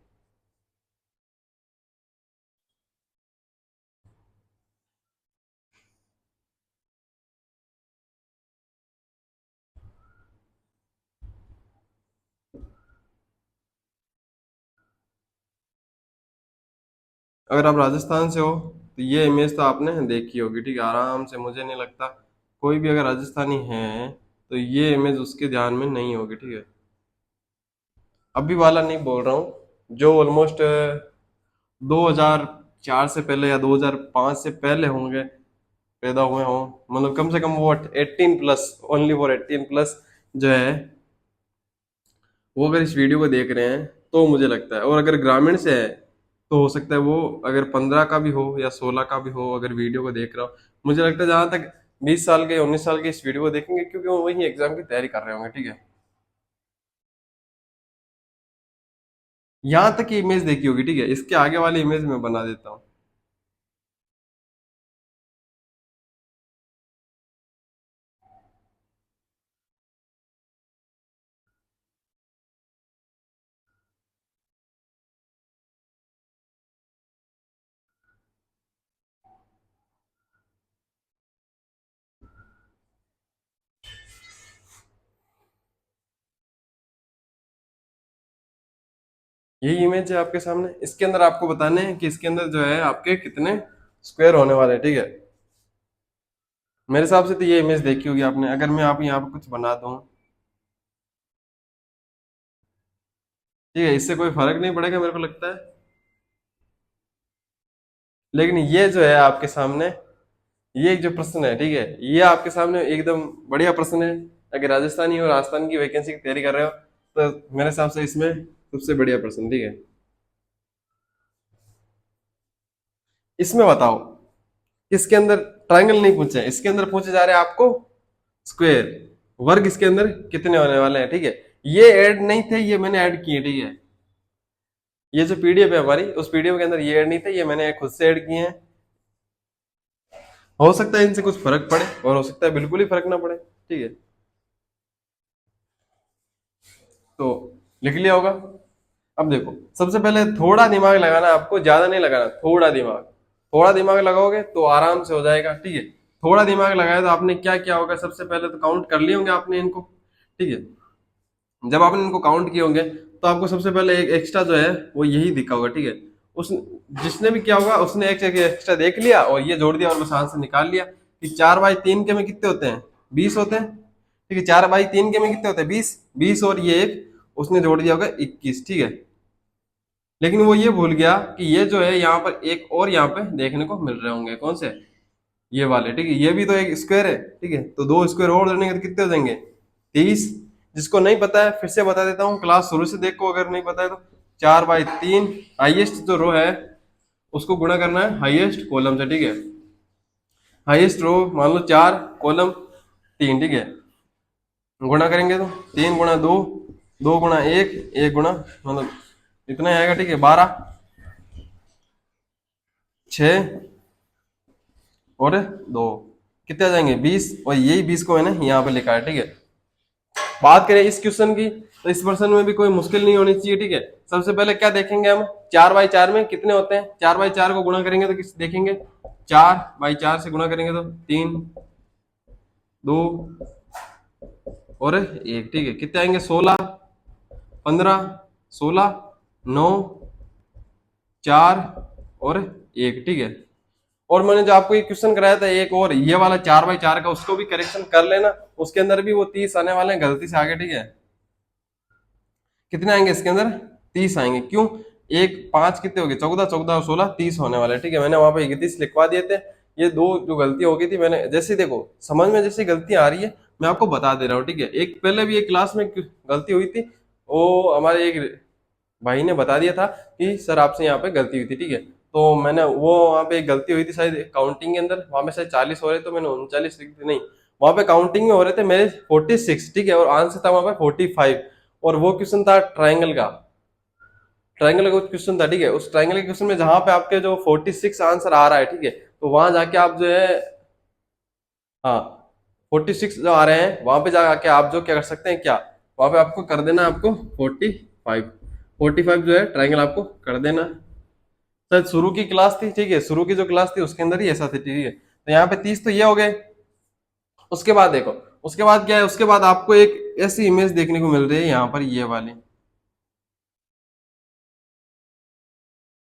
[SPEAKER 1] अगर आप राजस्थान से हो तो ये इमेज तो आपने देखी होगी, ठीक है, आराम से। मुझे नहीं लगता कोई भी अगर राजस्थानी है तो ये इमेज उसके ध्यान में नहीं होगी, ठीक है। अभी वाला नहीं बोल रहा हूँ, जो ऑलमोस्ट 2004 से पहले या 2005 से पहले होंगे, पैदा हुए हों, मतलब कम से कम वो 18+, ओनली फॉर 18+ जो है, वो अगर इस वीडियो को देख रहे हैं तो मुझे लगता है। और अगर ग्रामीण से है तो हो सकता है वो अगर 15 का भी हो या 16 का भी हो, अगर वीडियो को देख रहा हो, मुझे लगता है जहां तक 20 साल के 19 साल के इस वीडियो को देखेंगे, क्योंकि वो वही एग्जाम की तैयारी कर रहे होंगे, ठीक है। यहाँ तक की इमेज देखी होगी, ठीक है, इसके आगे वाली इमेज मैं बना देता हूँ। यही इमेज है आपके सामने, इसके अंदर आपको बताने हैं कि इसके अंदर जो है आपके कितने स्क्वायर होने वाले हैं, ठीक है। मेरे हिसाब से तो ये इमेज देखी होगी आपने। अगर मैं आप यहाँ पे कुछ बना दूं, ठीक है, इससे कोई फर्क नहीं पड़ेगा मेरे को लगता है। लेकिन ये जो है आपके सामने, ये एक जो प्रश्न है, ठीक है, ये आपके सामने एकदम बढ़िया प्रश्न है। अगर राजस्थानी और राजस्थान की वैकेंसी की तैयारी कर रहे हो तो मेरे हिसाब से इसमें सबसे बढ़िया प्रश्न, ठीक है। इसमें बताओ, इसके अंदर ट्रायंगल नहीं पूछे, इसके अंदर पूछे जा रहे हैं आपको स्क्वायर। वर्ग इसके अंदर कितने होने वाले हैं, ठीक है। ये ऐड नहीं थे, ये मैंने ऐड किए, ठीक है। ये जो पीडीएफ है हमारी, उस पीडीएफ के अंदर ये ऐड नहीं थे, ये मैंने खुद से ऐड किए हैं। हो सकता है इनसे कुछ फर्क पड़े और हो सकता है बिल्कुल ही फर्क ना पड़े, ठीक है। तो लिख लिया होगा। अब देखो, सबसे पहले थोड़ा दिमाग लगाना है आपको, ज्यादा नहीं लगाना, थोड़ा दिमाग। थोड़ा दिमाग लगाओगे तो आराम से हो जाएगा, ठीक है। थोड़ा दिमाग लगाया तो आपने क्या क्या होगा, सबसे पहले तो काउंट कर लिए होंगे आपने इनको, ठीक है। जब आपने इनको काउंट किए होंगे तो आपको सबसे पहले एक एक्स्ट्रा जो है वो यही दिखा होगा, ठीक है। उस जिसने भी क्या होगा, उसने एक एक्स्ट्रा देख लिया और ये जोड़ दिया और बस आंसर निकाल लिया कि 4/3 के में कितने होते हैं, 20 होते हैं, ठीक है। 4/3 के में कितने होते हैं, 20। 20 और ये एक उसने जोड़ दिया होगा 21, ठीक है। लेकिन वो ये भूल गया कि ये जो है यहाँ पर एक और यहाँ पे देखने को मिल रहे होंगे, कौन से, ये वाले, ठीक है। ये भी तो एक स्क्वायर है, ठीक है, तो दो स्क्वायर और जोड़ेंगे तो कितने हो जाएंगे, 30। जिसको नहीं पता है फिर से बता देता हूँ, क्लास शुरू से देखो अगर नहीं पता है तो। 4/3 हाईएस्ट जो रो है उसको गुणा करना है हाईएस्ट कॉलम से, ठीक है। हाईएस्ट रो मान लो 4, कॉलम 3, ठीक है। गुणा करेंगे तो 3 × 2, 2 × 1, 1 गुणा, मतलब इतना ही आएगा, ठीक है। 12, 6 और 2 कितने आ जाएंगे, 20। और यही 20 को मैंने यहाँ पे लिखा है, ठीक है। बात करें इस क्वेश्चन की, तो इस क्वेश्चन में भी कोई मुश्किल नहीं होनी चाहिए, ठीक है। सबसे पहले क्या देखेंगे हम, 4/4 में कितने होते हैं, 4/4 को गुणा करेंगे तो किस देखेंगे, 4/4 से गुणा करेंगे तो 3, 2 और 1, ठीक है। कितने आएंगे, 16, 15, 16, 9, 4 और 1, ठीक है। और मैंने जो आपको ये क्वेश्चन कराया था एक और, ये वाला 4/4 का, उसको भी करेक्शन कर लेना। उसके अंदर भी वो 30 आने वाले हैं, गलती से आगे, ठीक है। कितने आएंगे इसके अंदर, 30 आएंगे। क्यों, एक 5 कितने हो गए, 14, 14 और 16, 30 होने वाले, ठीक है। मैंने वहां पे 31 लिखवा दिए थे। ये दो जो गलती हो गई थी, मैंने जैसे देखो समझ में जैसी गलती आ रही है मैं आपको बता दे रहा हूँ, ठीक है। एक पहले भी एक क्लास में गलती हुई थी, वो हमारे एक भाई ने बता दिया था कि सर आपसे यहाँ पे गलती हुई थी, ठीक है। तो मैंने वो वहाँ पे एक गलती हुई थी शायद काउंटिंग के अंदर, वहां पे शायद 40 हो रहे, तो मैंने 39 लिख दी, नहीं, वहां पे काउंटिंग में हो रहे थे मेरे 46, ठीक है, और आंसर था वहां पे 45। और वो क्वेश्चन था ट्राइंगल का, ट्राइंगल का क्वेश्चन था, ठीक है। उस ट्राइंगल के क्वेश्चन में जहां पे आपके जो 46 आंसर आ रहा है, ठीक है, तो वहां जाके आप जो है, हाँ, 46 जो आ रहे हैं वहां पे जाके आप जो क्या कर सकते हैं, क्या वहां पे आपको कर देना, आपको 45, 45 जो है ट्राइंगल आपको कर देना। शायद शुरू की क्लास थी, ठीक है, शुरू की जो क्लास थी उसके अंदर ही ऐसा थी, ठीक है। तो यहाँ पे 30 तो ये हो गए। उसके बाद देखो, उसके बाद क्या है, उसके बाद आपको एक ऐसी इमेज देखने को मिल रही है यहाँ पर, ये वाली,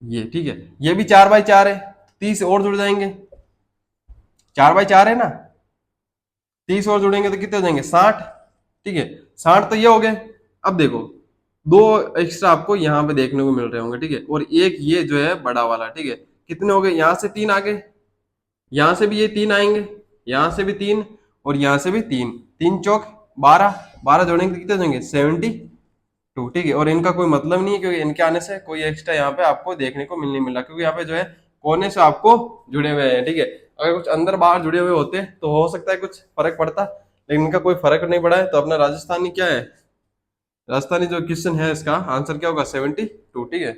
[SPEAKER 1] ये, ठीक है। ये भी 4/4 है, 30 और जुड़ जाएंगे, 4/4 है ना, 30 और जुड़ेंगे तो कितने हो जाएंगे, 60, ठीक है। 60 तो ये हो गए। अब देखो, दो एक्स्ट्रा आपको यहाँ पे देखने को मिल रहे होंगे, ठीक है, और एक ये जो है बड़ा वाला, ठीक है। कितने हो गए, यहाँ से 3 आ गए, यहाँ से भी ये 3 आएंगे, यहाँ से भी 3 और यहाँ से भी 3, 3 चौक 12, 12 जोड़ेंगे तो कितने हो जाएंगे, 70, टू, ठीक है। और इनका कोई मतलब नहीं है, क्योंकि इनके आने से कोई एक्स्ट्रा यहाँ पे आपको देखने को मिल नहीं मिल रहा, क्योंकि यहाँ पे जो है कोने से आपको जुड़े हुए हैं, ठीक है। अगर कुछ अंदर बाहर जुड़े हुए होते तो हो सकता है कुछ फर्क पड़ता, लेकिन इनका कोई फर्क नहीं पड़ा है। तो अपना राजस्थानी क्या है, राजस्थानी जो क्वेश्चन है इसका आंसर क्या होगा, 72, ठीक है।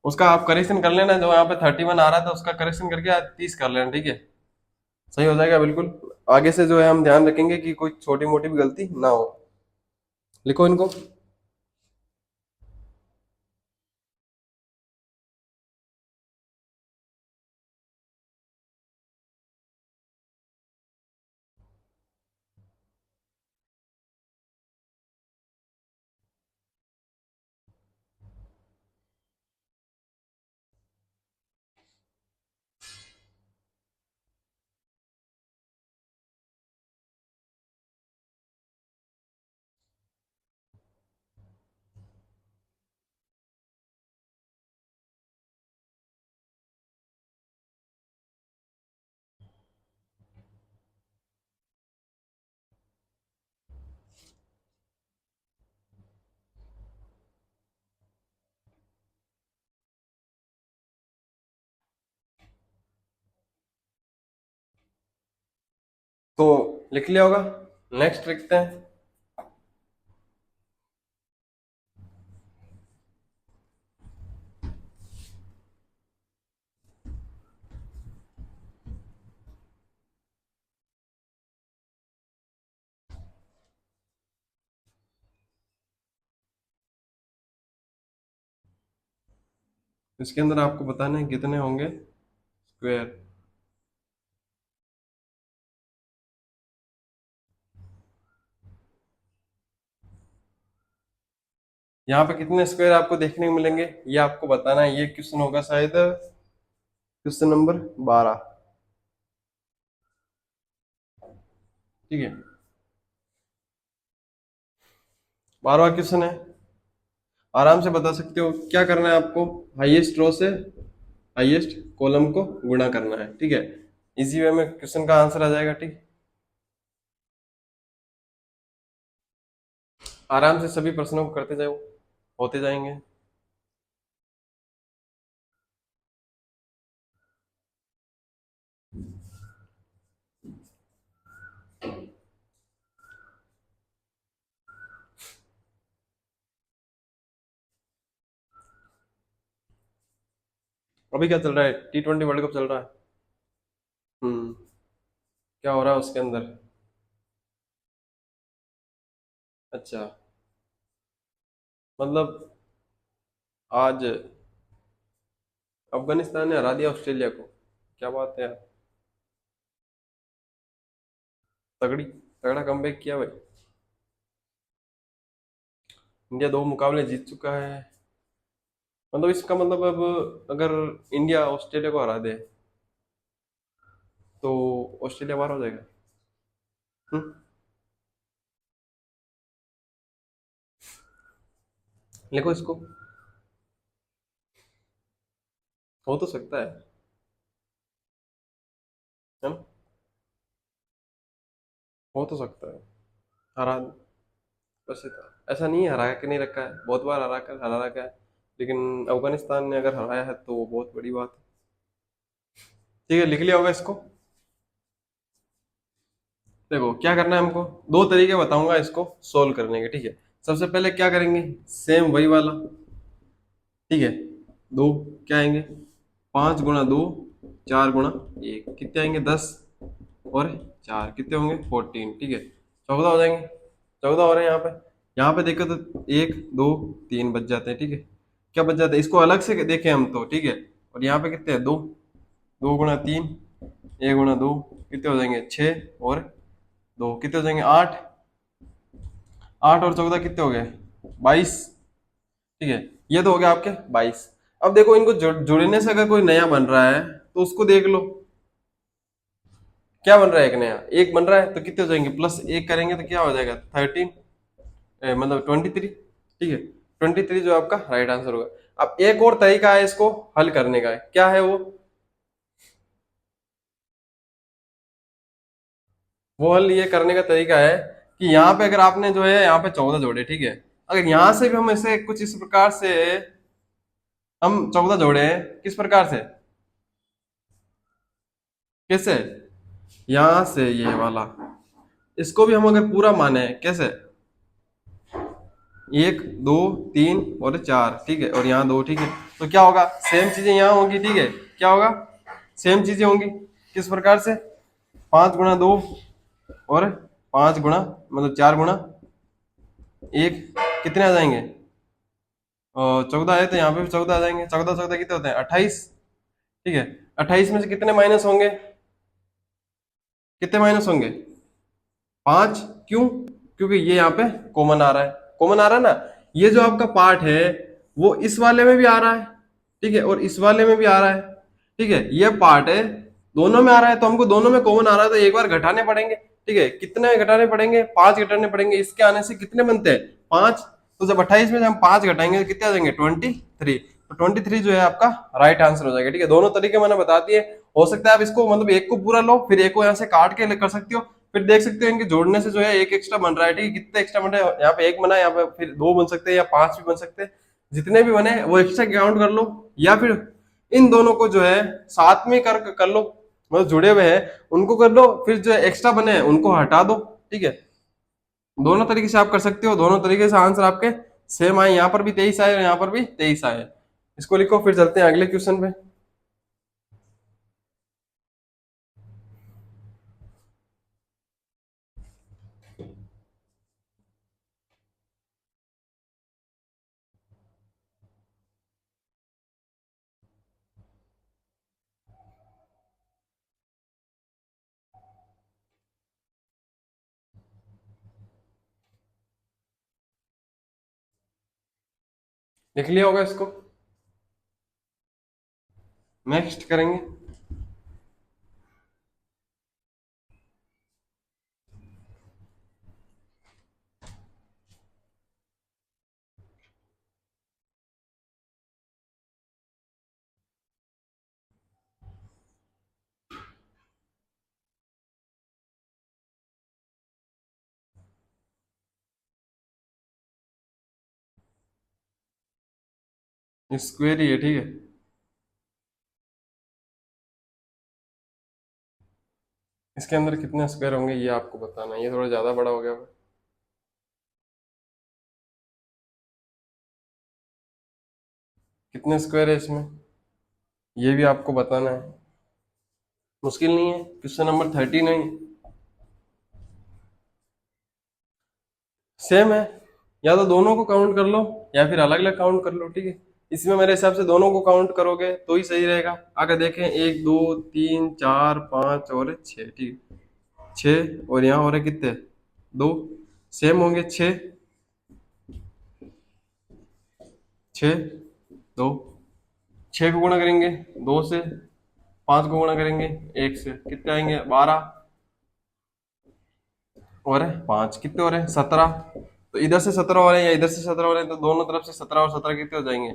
[SPEAKER 1] उसका आप करेक्शन कर लेना, जो यहाँ पे 31 आ रहा था उसका करेक्शन करके 30 कर लेना, ठीक है। सही हो जाएगा बिल्कुल। आगे से जो है हम ध्यान रखेंगे कि कोई छोटी मोटी भी गलती ना हो। लिखो इनको। तो लिख लिया होगा। नेक्स्ट लिखते हैं। इसके अंदर आपको बताना है कितने होंगे स्क्वायर। यहाँ पे कितने स्क्वायर आपको देखने को मिलेंगे ये आपको बताना है। ये क्वेश्चन होगा शायद क्वेश्चन नंबर 12, ठीक है। 12वां क्वेश्चन है। आराम से बता सकते हो क्या करना है आपको, हाईएस्ट रो से हाईएस्ट कॉलम को गुणा करना है, ठीक है। इजी वे में क्वेश्चन का आंसर आ जाएगा, ठीक। आराम से सभी प्रश्नों को करते जाओ, होते जाएंगे। अभी क्या चल रहा है, T20 वर्ल्ड कप चल रहा है। हम्म। क्या हो रहा है उसके अंदर। अच्छा, मतलब आज अफगानिस्तान ने हरा दिया ऑस्ट्रेलिया को, क्या बात है यार। तगड़ी तगड़ा कमबैक किया भाई। इंडिया 2 मुकाबले जीत चुका है। मतलब इसका मतलब अब अगर इंडिया ऑस्ट्रेलिया को हरा दे तो ऑस्ट्रेलिया बाहर हो जाएगा। हम्म। लिखो इसको। हो तो सकता है ना। हो तो सकता है। हरा, वैसे तो ऐसा नहीं है हरा के नहीं रखा है, बहुत बार हरा रखा है। लेकिन अफगानिस्तान ने अगर हराया है तो वो बहुत बड़ी बात है। ठीक है, लिख लिया होगा इसको। देखो क्या करना है हमको, 2 तरीके बताऊंगा इसको सोल्व करने के, ठीक है। सबसे पहले क्या करेंगे, सेम वही वाला, ठीक है। दो क्या आएंगे, 5 गुणा 2, 4 गुणा 1, कितने आएंगे 10, और 4 कितने होंगे 14, ठीक है। 14 हो जाएंगे। 14 हो रहे हैं यहाँ पे। यहाँ पे देखो तो 1 2 3 बच जाते हैं, ठीक है। क्या बच जाता है, इसको अलग से देखें हम तो, ठीक है। और यहाँ पे कितने हैं 2, 2 गुणा 3, 1 गुणा 2, कितने हो जाएंगे 6, और 2 कितने हो जाएंगे 8, 8 और 14 कितने हो गए 22, ठीक है। ये तो हो गया आपके 22। अब देखो इनको जुड़ने से अगर कोई नया बन रहा है तो उसको देख लो। क्या बन रहा है, एक नया एक बन रहा है तो कितने हो जाएंगे, +1 करेंगे तो क्या हो जाएगा 13, मतलब 23, ठीक है। 23 जो आपका राइट आंसर होगा। अब एक और तरीका है इसको हल करने का, क्या है वो हल ये करने का तरीका है कि यहाँ पे अगर आपने जो है यहाँ पे 14 जोड़े, ठीक है। अगर यहां से भी हम ऐसे कुछ इस प्रकार से हम 14 जोड़े हैं, किस प्रकार से, कैसे, यहां से ये वाला, इसको भी हम अगर पूरा माने, कैसे, एक दो तीन और चार, ठीक है, और यहाँ दो, ठीक है, तो क्या होगा, सेम चीजें यहाँ होंगी, ठीक है, क्या होगा, सेम चीजें होंगी, किस प्रकार से, 5 गुणा 2 और 5 गुणा, मतलब 4 गुणा 1, कितने आ जाएंगे, 14 है तो यहाँ पे भी 14 आ जाएंगे, 14 14 कितने होते हैं, 28, ठीक है, 28 में से कितने माइनस होंगे, कितने माइनस होंगे, 5, क्यों, क्योंकि ये यहाँ पे कॉमन आ रहा है, कॉमन आ रहा है ना, ये जो आपका पार्ट है वो इस वाले में भी आ रहा है, ठीक है, और इस वाले में भी आ रहा है, ठीक है, ये पार्ट है, दोनों में आ रहा है, तो हमको दोनों में कॉमन आ रहा है तो एक बार घटाने पड़ेंगे, ठीक है, कितने घटाने पड़ेंगे, 5 घटाने पड़ेंगे, इसके आने से कितने बनते हैं, 5, तो जब 28 में से हम 5 घटाएंगे तो कितने आ जाएंगे, 23, तो 23 जो है आपका राइट आंसर हो जाएगा, ठीक है, दोनों तरीके मैंने बता दिए, हो सकता है आप इसको मतलब एक को पूरा लो, फिर एक को यहाँ से काट के कर सकते हो, फिर देख सकते हो इनके जोड़ने से जो है एक एक्स्ट्रा बन रहा है, ठीक है, कितने एक्स्ट्रा बन रहे हैं, यहाँ पे एक बना है, यहाँ पे फिर दो बन सकते हैं या 5 भी बन सकते हैं, जितने भी बने वो एक्स्ट्रा काउंट कर लो, या फिर इन दोनों को जो है साथ में कर लो, मतलब जुड़े हुए हैं उनको कर लो, फिर जो एक्स्ट्रा बने हैं उनको हटा दो, ठीक है, दोनों तरीके से आप कर सकते हो, दोनों तरीके से आंसर आपके सेम आए, यहाँ पर भी 23 आए और यहाँ पर भी 23 आए, इसको लिखो, फिर चलते हैं अगले क्वेश्चन पे। लिख लिया होगा इसको, नेक्स्ट करेंगे। स्क्वेयर ही है, ठीक है, इसके अंदर कितने स्क्वायर होंगे ये आपको बताना है, ये थोड़ा ज्यादा बड़ा हो गया। कितने स्क्वायर है इसमें, ये भी आपको बताना है, मुश्किल नहीं है, क्वेश्चन नंबर 39, सेम है, या तो दोनों को काउंट कर लो या फिर अलग अलग काउंट कर लो, ठीक है, इसमें मेरे हिसाब से दोनों को काउंट करोगे तो ही सही रहेगा। अगर देखें 1 2 3 4 5 और 6, ठीक है, 6 और यहाँ हो रहे कितने, 2, सेम होंगे, 6 6 2, 6 को गुणा करेंगे 2 से, 5 को गुणा करेंगे 1 से, कितने आएंगे, 12, और 5 कितने हो रहे हैं, 17, तो इधर से 17 हो रहे हैं या इधर से 17 हो रहे हैं, तो दोनों तरफ से 17 और 17 कितने हो जाएंगे,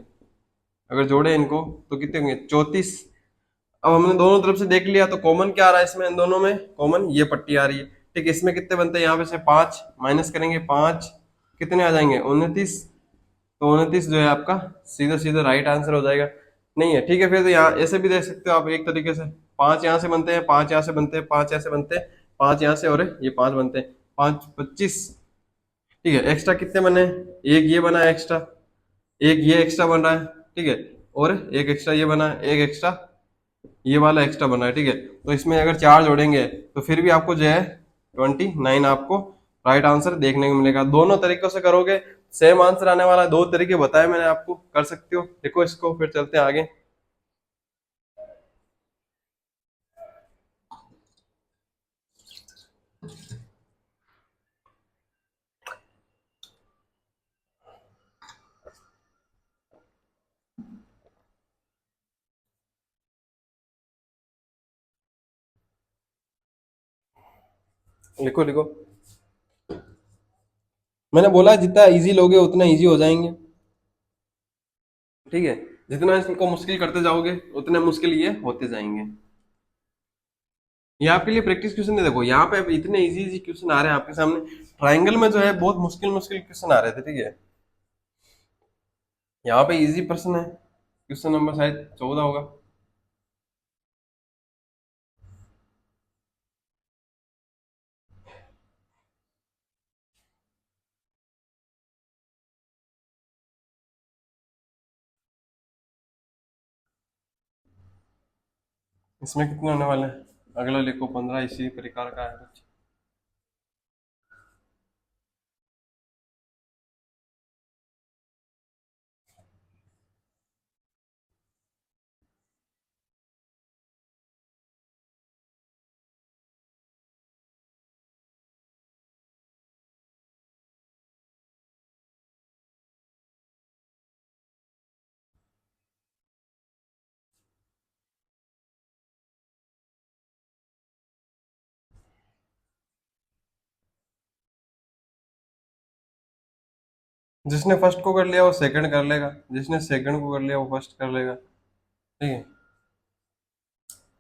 [SPEAKER 1] अगर जोड़े इनको तो कितने होंगे, 34। अब हमने दोनों तरफ से देख लिया तो कॉमन क्या आ रहा है इसमें, इन दोनों में कॉमन ये पट्टी आ रही है, ठीक है, इसमें कितने बनते हैं, यहाँ पे से 5 माइनस करेंगे, 5 कितने आ जाएंगे, 29, तो 29 जो है आपका सीधा सीधा राइट आंसर हो जाएगा, नहीं है, ठीक है, फिर तो यहाँ ऐसे भी देख सकते हो आप एक तरीके से, 5 यहाँ से बनते हैं, 5 यहाँ से बनते हैं, 5 यहाँ से बनते हैं, 5 यहाँ से और ये 5 बनते हैं, 5 25, ठीक है, एक्स्ट्रा कितने बने, एक ये बना है एक्स्ट्रा, एक ये एक्स्ट्रा बन रहा है, ठीक है, और एक एक्स्ट्रा ये बना है, एक एक्स्ट्रा ये वाला एक्स्ट्रा बना है, ठीक है, तो इसमें अगर 4 जोड़ेंगे तो फिर भी आपको जो है 29 आपको राइट आंसर देखने को मिलेगा, दोनों तरीकों से करोगे सेम आंसर आने वाला है, दो तरीके बताए मैंने आपको, कर सकते हो, देखो इसको, फिर चलते हैं आगे। लिखो लिखो, मैंने बोला जितना इजी लोगे उतना इजी हो जाएंगे, ठीक है, जितना इसको मुश्किल करते जाओगे उतने मुश्किल ये होते जाएंगे। ये आपके लिए प्रैक्टिस क्वेश्चन है, देखो यहाँ पे अब इतने इजी इजी क्वेश्चन आ रहे हैं आपके सामने, ट्राइंगल में जो है बहुत मुश्किल मुश्किल क्वेश्चन आ रहे थे, ठीक है, यहाँ पे इजी प्रश्न है, क्वेश्चन नंबर शायद 14 होगा। इसमें कितने होने वाले हैं? अगला लिखो 15, इसी प्रकार का है कुछ। जिसने फर्स्ट को कर लिया वो सेकंड कर लेगा, जिसने सेकंड को कर लिया वो फर्स्ट कर लेगा, ठीक है।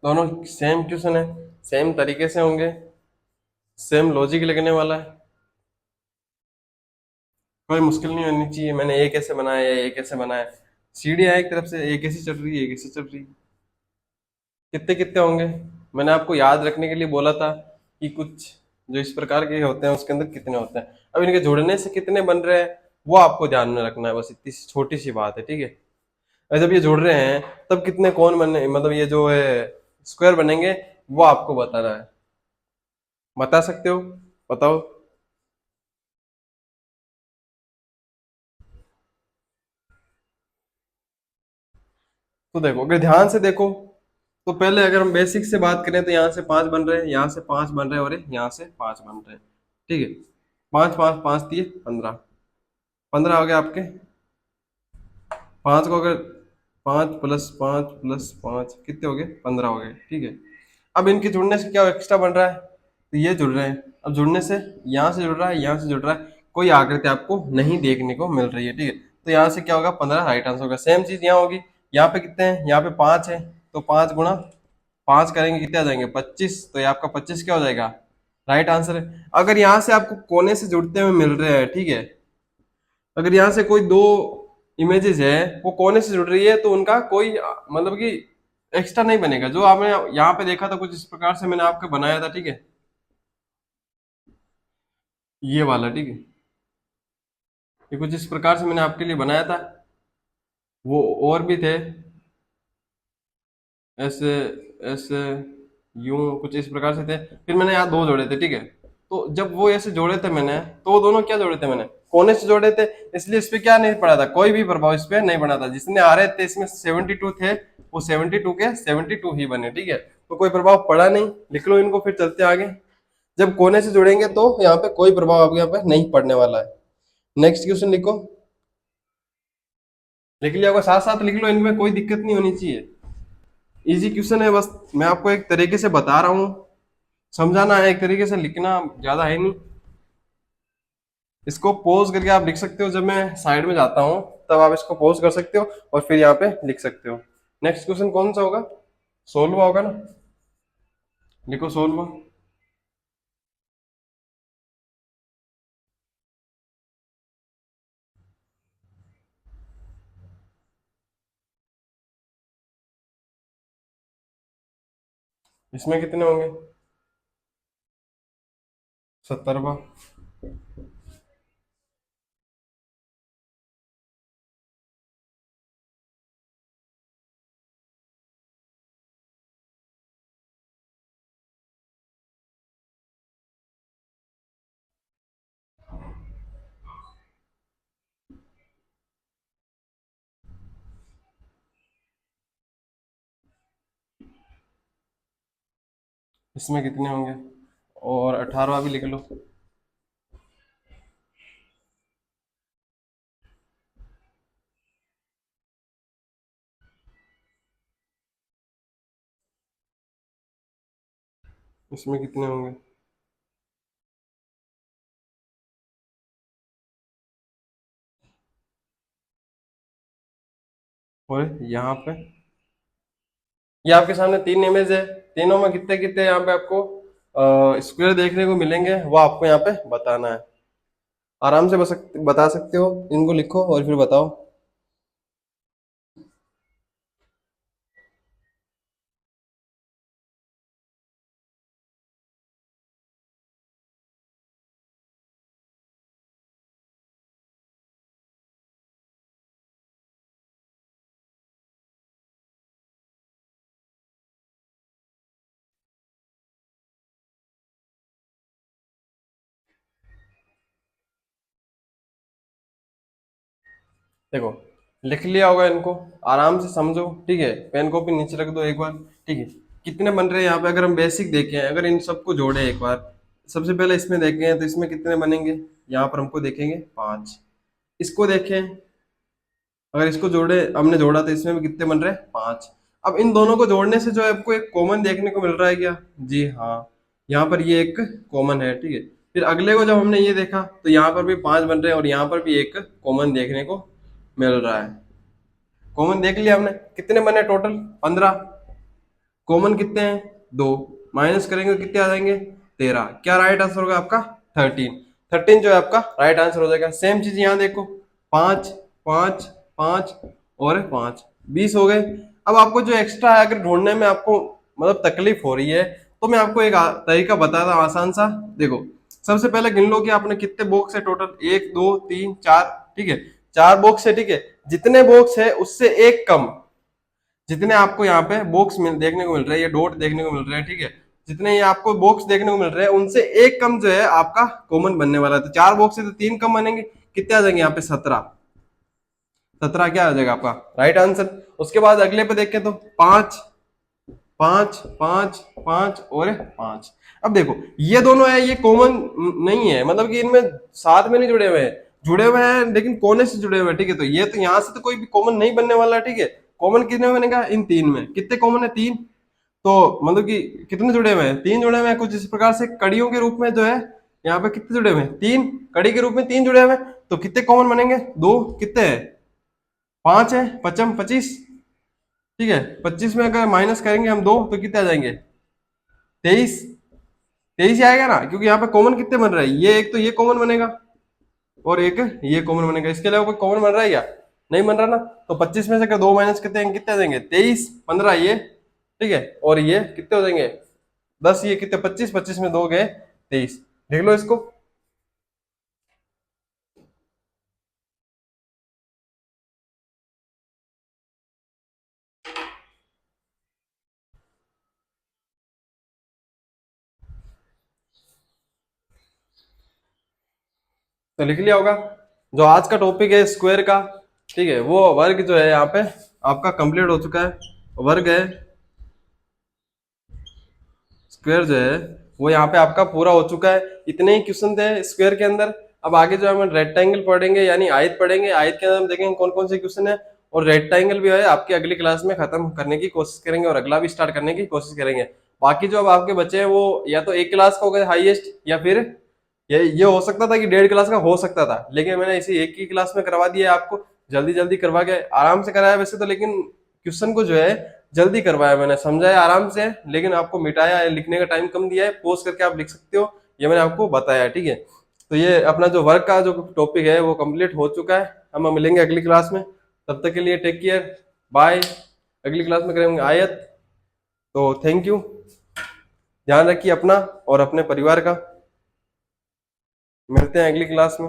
[SPEAKER 1] दोनों सेम क्वेश्चन है, सेम तरीके से होंगे, सेम लॉजिक लगने वाला है, कोई मुश्किल नहीं होनी चाहिए। मैंने ए कैसे बनाया, ए कैसे बनाया, सीढ़ी है एक तरफ से, ए कैसे चल रही है, ए कैसे चल रही है, कितने कितने होंगे। मैंने आपको याद रखने के लिए बोला था कि कुछ जो इस प्रकार के होते हैं उसके अंदर कितने होते हैं। अब इनके जुड़ने से कितने बन रहे हैं वो आपको ध्यान में रखना है, बस इतनी छोटी सी बात है, ठीक है। और जब ये जुड़ रहे हैं तब कितने कौन बने, मतलब ये जो है स्क्वायर बनेंगे, वो आपको बताना है। बता सकते हो? बताओ। तो देखो, अगर ध्यान से देखो तो पहले अगर हम बेसिक से बात करें तो यहाँ से 5 बन रहे हैं, यहाँ से 5 बन रहे हैं, और यहाँ से 5 बन रहे हैं, ठीक है। 5 5 5 दिए 15, 15 हो गए आपके। 5 को अगर 5 + 5 + 5 कितने हो गए? 15 हो गए, ठीक है। अब इनके जुड़ने से क्या एक्स्ट्रा बन रहा है? तो ये जुड़ रहे हैं। अब जुड़ने से यहाँ से जुड़ रहा है, यहाँ से जुड़ रहा है, कोई आकृति आपको नहीं देखने को मिल रही है, ठीक है। तो यहाँ से क्या होगा? 15 राइट आंसर होगा। सेम चीज यहाँ होगी। यहाँ पे कितने हैं? यहाँ पे 5 है, तो 5 × 5 करेंगे कितने आ जाएंगे? 25। तो ये आपका 25 क्या हो जाएगा? राइट आंसर है। अगर यहाँ से आपको कोने से जुड़ते हुए मिल रहे हैं, ठीक है, अगर यहाँ से कोई दो इमेजेस है वो कोने से जुड़ रही है तो उनका कोई मतलब कि एक्स्ट्रा नहीं बनेगा। जो आपने यहाँ पे देखा था कुछ इस प्रकार से मैंने आपको बनाया था, ठीक है, ये वाला, ठीक है, ये कुछ इस प्रकार से मैंने आपके लिए बनाया था। वो और भी थे, ऐसे ऐसे यूं कुछ इस प्रकार से थे। फिर मैंने यहाँ दो जोड़े थे, ठीक है। तो जब वो ऐसे जोड़े थे मैंने, तो वो दोनों क्या जोड़े थे मैंने? कोने से जोड़े थे। इसलिए इस पे क्या नहीं पड़ा था, कोई भी प्रभाव इस पे नहीं बना था। जितने आ रहे थे इसमें 72 थे, वो 72 के 72 ही बने, ठीक है। तो कोई प्रभाव पड़ा नहीं। लिख लो इनको, फिर चलते आगे। जब कोने से जुड़ेंगे तो यहाँ पे कोई प्रभाव आपके यहाँ पे नहीं पड़ने वाला है। नेक्स्ट क्वेश्चन लिखो। लिख लिया होगा, साथ साथ लिख लो, इनमें कोई दिक्कत नहीं होनी चाहिए। इजी क्वेश्चन है, बस मैं आपको एक तरीके से बता रहा हूँ, समझाना है एक तरीके से, लिखना ज्यादा है नहीं। इसको पॉज करके आप लिख सकते हो, जब मैं साइड में जाता हूँ तब आप इसको पॉज कर सकते हो और फिर यहाँ पे लिख सकते हो। नेक्स्ट क्वेश्चन कौन सा होगा? 16वां होगा ना? लिखो 16वां। इसमें कितने होंगे? 70वां। इसमें कितने होंगे? और 18वां भी लिख लो। इसमें कितने होंगे? और यहाँ पे ये आपके सामने 3 इमेज है, तीनों में कितने कितने यहाँ पे आपको स्क्वायर देखने को मिलेंगे, वो आपको यहाँ पे बताना है। आराम से बता सकते हो, इनको लिखो और फिर बताओ। देखो, लिख लिया होगा इनको, आराम से समझो, ठीक है। पेन कॉपी नीचे रख दो एक बार, ठीक है। कितने बन रहे हैं यहाँ पे, अगर हम बेसिक देखें, अगर इन सबको जोड़े एक बार, सबसे पहले इसमें देखें तो इसमें कितने बनेंगे, यहाँ पर हमको देखेंगे 5। इसको देखें, अगर इसको जोड़े, हमने जोड़ा तो इसमें भी कितने बन रहे हैं 5। अब इन दोनों को जोड़ने से जो है आपको एक कॉमन देखने को मिल रहा है क्या, जी हाँ, यहाँ पर ये एक कॉमन है, ठीक है। फिर अगले को जब हमने ये देखा तो यहाँ पर भी 5 बन रहे हैं और यहाँ पर भी एक कॉमन देखने को मिल रहा है। कॉमन देख लिया हमने, कितने बने टोटल 15। कॉमन कितने हैं, 2, माइनस करेंगे तो कितने आ जाएंगे 13। क्या राइट आंसर होगा आपका 13। 13 जो है आपका राइट आंसर हो जाएगा। सेम चीज यहाँ देखो, 5 5 5 और 5, 20 हो गए। अब आपको जो एक्स्ट्रा है, अगर ढूंढने में आपको मतलब तकलीफ हो रही है, तो मैं आपको एक तरीका बताता हूँ आसान सा। देखो, सबसे पहले गिन लो कि आपने कितने बॉक्स है टोटल, 1 2 3 4, ठीक है। 4 बॉक्स है, ठीक है। जितने बॉक्स है उससे एक कम, जितने आपको यहाँ पे बॉक्स देखने को मिल रहे हैं, ये डॉट देखने को मिल रहे हैं, ठीक है। जितने ये आपको बॉक्स देखने को मिल रहे हैं उनसे एक कम जो है आपका कॉमन बनने वाला है। तो 4 बॉक्स है तो 3 कम बनेंगे, कितने आ जाएंगे यहाँ पे 17। 17 क्या आ जाएगा आपका राइट आंसर। उसके बाद अगले पे देखें तो 5 5 5 5 और 5। अब देखो, ये दोनों है, ये कॉमन नहीं है, मतलब कि इनमें साथ में नहीं जुड़े हुए हैं, जुड़े हुए हैं लेकिन कोने से जुड़े हुए हैं, ठीक है। तो ये तो यहाँ से तो कोई भी कॉमन नहीं बनने वाला, ठीक है। कॉमन कितने में बनेगा, इन 3 में। कितने कॉमन है, 3। तो मतलब कि कितने जुड़े हुए हैं, 3 जुड़े हुए हैं। कुछ इस प्रकार से कड़ियों के रूप में जो है यहाँ पे कितने जुड़े हुए हैं, 3 कड़ी के रूप में 3 जुड़े हुए हैं। तो कितने कॉमन बनेंगे, 2। कितने हैं, 5 है, 25 25, ठीक है। 25 में अगर माइनस करेंगे हम 2 तो कितने आ जाएंगे, 23। 23 ही आएगा ना, क्योंकि यहाँ पे कॉमन कितने बन रहे हैं, ये एक तो ये कॉमन बनेगा और एक ये कॉमन बनेगा। इसके अलावा कोई कॉमन बन रहा है क्या, नहीं बन रहा ना। तो 25 में से अगर 2 माइनस करते हैं कितने आ जाएंगे, 23। 15 ये, ठीक है, और ये कितने हो जाएंगे 10। ये कितने, 25, 25 में 2 गए 23। देख लो इसको। तो लिख लिया होगा। जो आज का टॉपिक है स्क्वायर का, ठीक है, वो वर्ग जो है यहाँ पे आपका कंप्लीट हो चुका है। वर्ग है, स्क्वायर जो है वो यहाँ पे आपका पूरा हो चुका है। इतने ही क्वेश्चन थे स्क्वायर के अंदर। अब आगे जो हम रेक्टेंगल पढ़ेंगे यानी आयत पढ़ेंगे, आयत के अंदर हम देखेंगे कौन कौन से क्वेश्चन है। और रेक्टेंगल भी है आपकी अगली क्लास में खत्म करने की कोशिश करेंगे और अगला भी स्टार्ट करने की कोशिश करेंगे। बाकी जो अब आपके बच्चे हैं वो या तो एक क्लास का हो गया हाईएस्ट, या फिर ये हो सकता था कि 1.5 क्लास का हो सकता था, लेकिन मैंने इसी एक ही क्लास में करवा दिया है आपको। जल्दी जल्दी करवा के आराम से कराया वैसे तो, लेकिन क्वेश्चन को जो है जल्दी करवाया मैंने, समझाया आराम से, लेकिन आपको मिटाया है, लिखने का टाइम कम दिया है, पोज करके आप लिख सकते हो, ये मैंने आपको बताया, ठीक है। तो ये अपना जो वर्क का जो टॉपिक है वो कंप्लीट हो चुका है। हम मिलेंगे अगली क्लास में, तब तक के लिए टेक केयर, बाय। अगली क्लास में करेंगे आयत। तो थैंक यू, ध्यान रखिए अपना और अपने परिवार का। मिलते हैं अगली क्लास में।